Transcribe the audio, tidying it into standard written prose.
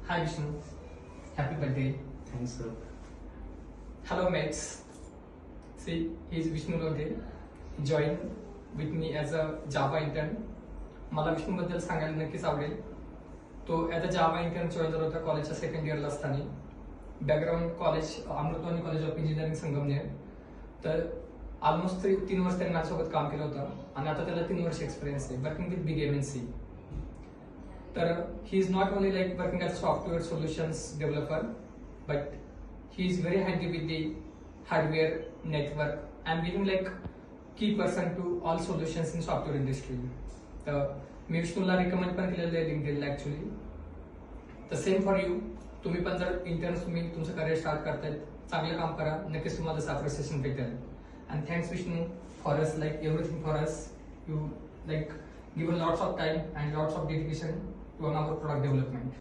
Hi Vishnu, happy birthday. Thanks, sir. Hello mates. See, he's Vishnu Lode. He joined with me as a Java intern. मला विष्णू बद्दल सांगायला नक्कीच आवडेल. तो as a Java intern join झाला होता कॉलेजच्या सेकंड इयरला असताना. Background college Amritvani college of engineering Sangamner. तर ऑलमोस्ट 3 वर्ष त्यांनी माझ्यासोबत काम केलं होतं आणि आता त्याला 3 वर्ष एक्सपिरियन्स आहे वर्किंग विथ बिग MNC. तर he is not only like working as a software solutions developer, but he is very handy with the hardware network and being like key person to all solutions in software industry. तर मी विष्णूला recommend पण केलेलं आहे लिंक्डइनला actually. तर same for you. तुम्ही पण जर इंटर्न्स तुम्ही तुमचं करिअर स्टार्ट करतायत, चांगलं काम करा, नक्कीच तुम्हाला जसं अप्रिसिएशन भेटेल. And thanks Vishnu for us, like everything for us. You like given lots of time and lots of dedication to on our product development.